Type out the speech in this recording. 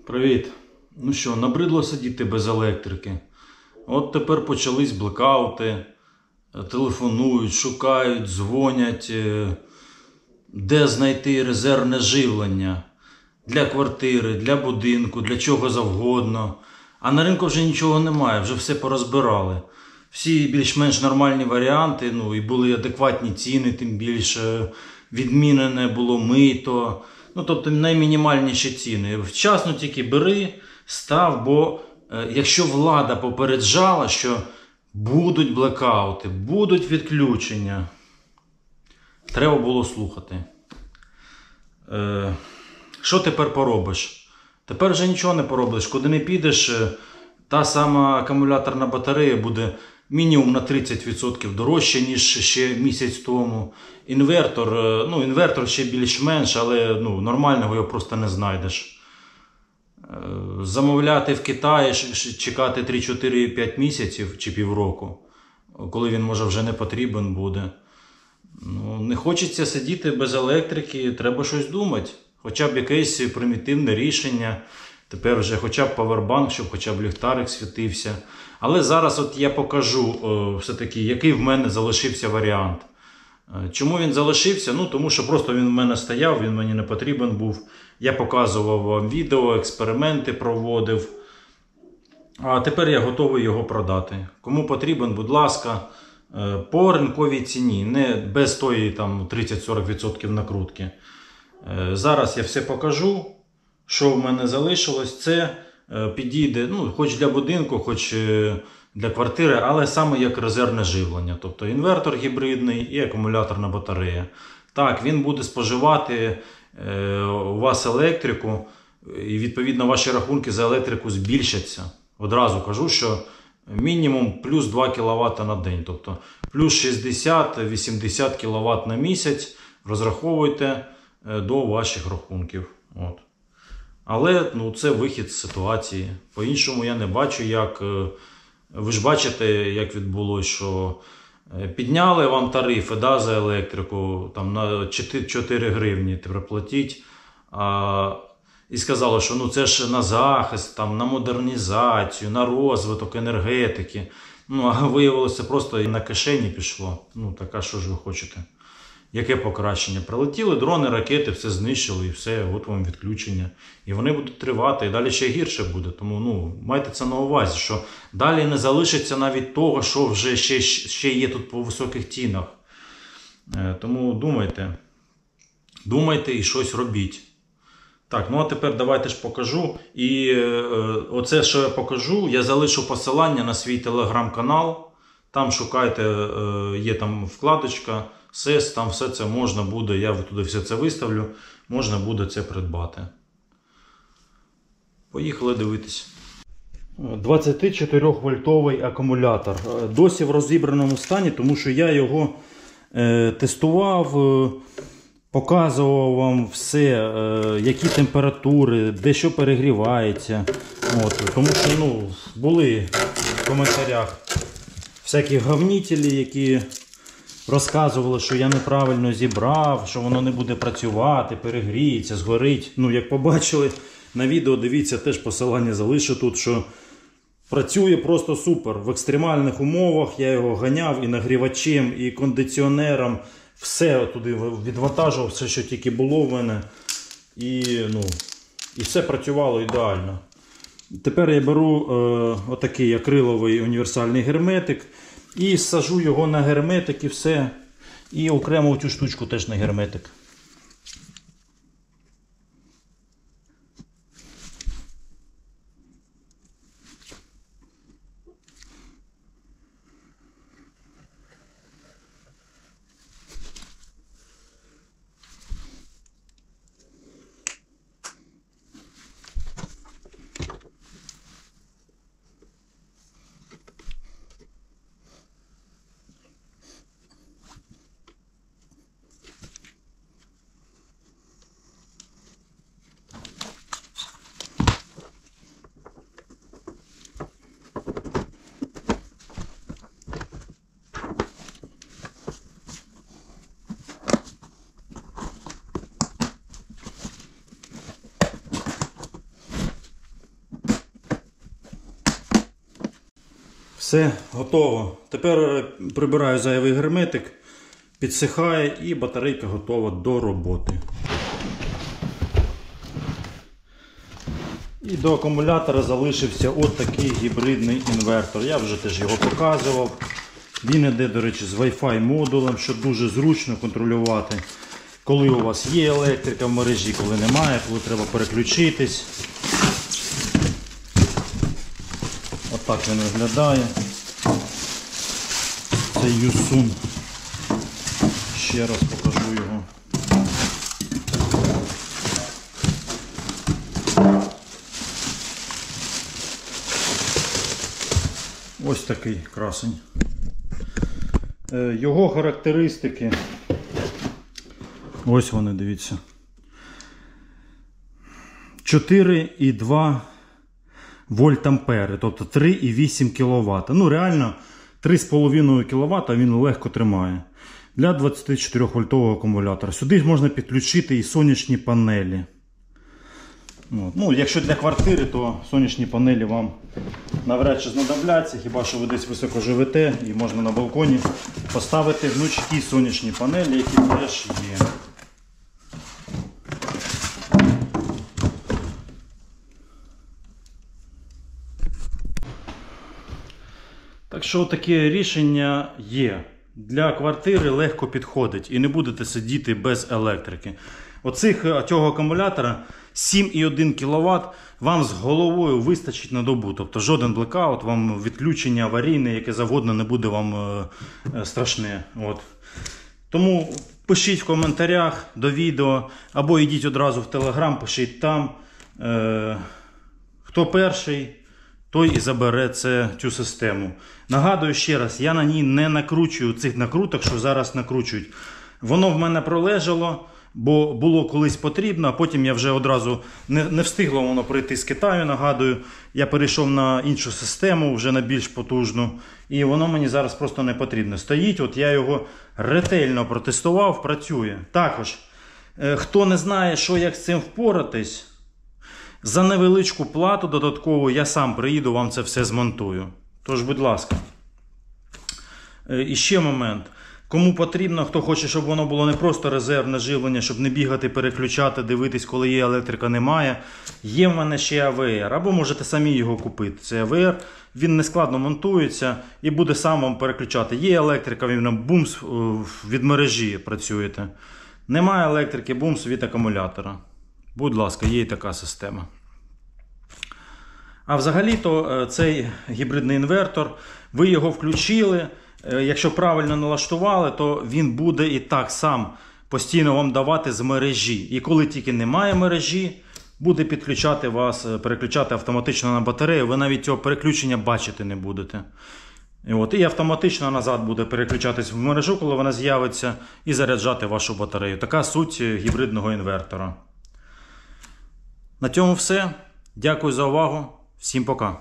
Привіт. Ну що, набридло сидіти без електрики. От тепер почались блекаути, телефонують, шукають, дзвонять, де знайти резервне живлення для квартири, для будинку, для чого завгодно. А на ринку вже нічого немає, вже все порозбирали. Всі більш-менш нормальні варіанти, і були адекватні ціни, тим більше відмінене було мито. Тобто наймінімальніші ціни. Вчасно тільки бери, став, бо якщо влада попереджала, що будуть блекаути, будуть відключення, треба було слухати. Що тепер поробиш? Тепер вже нічого не поробиш. Куди не підеш, та сама акумуляторна батарея буде мінімум на 30% дорожче, ніж ще місяць тому. Інвертор ще більш-менш, але нормального його просто не знайдеш. Замовляти в Китаї, чекати 3-4-5 місяців чи півроку, коли він може вже не потрібен буде. Не хочеться сидіти без електрики, треба щось думати. Хоча б якесь примітивне рішення. Тепер вже хоча б павербанк, щоб хоча б ліхтарик світився. Але зараз от я покажу все-таки, який в мене залишився варіант. Чому він залишився? Тому що просто він в мене стояв, він мені не потрібен був. Я показував вам відео, експерименти проводив. А тепер я готовий його продати. Кому потрібен, будь ласка, по ринковій ціні, не без тої 30-40% накрутки. Зараз я все покажу, що в мене залишилось. Це підійде, хоч для будинку, хоч для квартири, але саме як резервне живлення. Тобто інвертор гібридний і акумуляторна батарея. Так, він буде споживати у вас електрику, і відповідно ваші рахунки за електрику збільшаться. Одразу кажу, що мінімум плюс 2 кВт на день. Тобто плюс 60-80 кВт на місяць розраховуйте до ваших рахунків. От. Але це вихід з ситуації. По-іншому я не бачу, як. Ви ж бачите, як відбулося, що підняли вам тарифи за електрику на 4 гривні тепер платіть. І сказали, що це ж на захист, на модернізацію, на розвиток енергетики. А виявилося, просто і на кишені пішло. Так, а що ж ви хочете? Яке покращення? Прилетіли дрони, ракети, все знищили і все, от вам відключення. І вони будуть тривати, і далі ще гірше буде. Тому майте це на увазі, що далі не залишиться навіть того, що вже ще є тут по високих цінах. Тому думайте і щось робіть. Так, а тепер давайте ж покажу. І оце, що я покажу, я залишу посилання на свій телеграм-канал. Там шукайте, є там вкладочка. Там все це можна буде, я туди все це виставлю, можна буде це придбати. Поїхали дивитись. 24-вольтовий акумулятор. Досі в розібраному стані, тому що я його тестував, показував вам все, які температури, де що перегрівається. Тому що були в коментарях всякі говнітелі, які розказували, що я неправильно зібрав, що воно не буде працювати, перегріється, згорить. Як побачили на відео, дивіться, теж посилання залишу тут, що працює просто супер. В екстремальних умовах я його ганяв і нагрівачем, і кондиціонером. Все туди відвантажував, все, що тільки було в мене. І все працювало ідеально. Тепер я беру отакий акриловий універсальний герметик. І сажу його на герметик і все. І окремо цю штучку теж на герметик. Все, готово. Тепер прибираю зайвий герметик, підсихає і батарейка готова до роботи. І до акумулятора залишився от такий гібридний інвертор. Я вже теж його показував. Він іде, до речі, з Wi-Fi модулем, що дуже зручно контролювати, коли у вас є електрика в мережі, коли немає, коли треба переключитись. Отак він виглядає. Це Yusun. Ще раз покажу його. Ось такий красень. Його характеристики. Ось вони, дивіться. 4,2 вольтампери, тобто 3,8 кВт. Ну, реально, 3,5 кВт він легко тримає. Для 24 вольтового акумулятора. Сюди можна підключити і сонячні панелі. От. Ну, якщо для квартири, то сонячні панелі вам навряд чи знадобляться, хіба що ви десь високо живете і можна на балконі поставити гнучкі сонячні панелі, які теж є. Так що таке рішення є. Для квартири легко підходить і не будете сидіти без електрики. Цього акумулятора 7,1 кВт вам з головою вистачить на добу. Тобто жоден блекаут, вам відключення аварійне, яке завгодно, не буде вам страшне. От. Тому пишіть в коментарях до відео, або йдіть одразу в Telegram, пишіть там. Хто перший, той і забере цю систему. Нагадую ще раз, я на ній не накручую цих накруток, що зараз накручують. Воно в мене пролежало, бо було колись потрібно, а потім я вже одразу не встигло воно прийти з Китаю, нагадую. Я перейшов на іншу систему, вже на більш потужну, і воно мені зараз просто не потрібно. Стоїть, от я його ретельно протестував, працює. Також, хто не знає, як з цим впоратись, за невеличку плату додаткову я сам приїду, вам це все змонтую. Тож, будь ласка. І ще момент. Кому потрібно, хто хоче, щоб воно було не просто резервне живлення, щоб не бігати, переключати, дивитись, коли є електрика, немає. Є в мене ще АВР, або можете самі його купити. Це АВР, він нескладно монтується і буде сам вам переключати. Є електрика, він бумс від мережі працюєте. Немає електрики, бумс від акумулятора. Будь ласка, є і така система. А взагалі-то цей гібридний інвертор, ви його включили, якщо правильно налаштували, то він буде і так сам постійно вам давати з мережі. І коли тільки немає мережі, буде підключати вас, переключати автоматично на батарею, ви навіть цього переключення бачити не будете. І автоматично назад буде переключатись в мережу, коли вона з'явиться, і заряджати вашу батарею. Така суть гібридного інвертора. На цьому все. Дякую за увагу. Всім пока.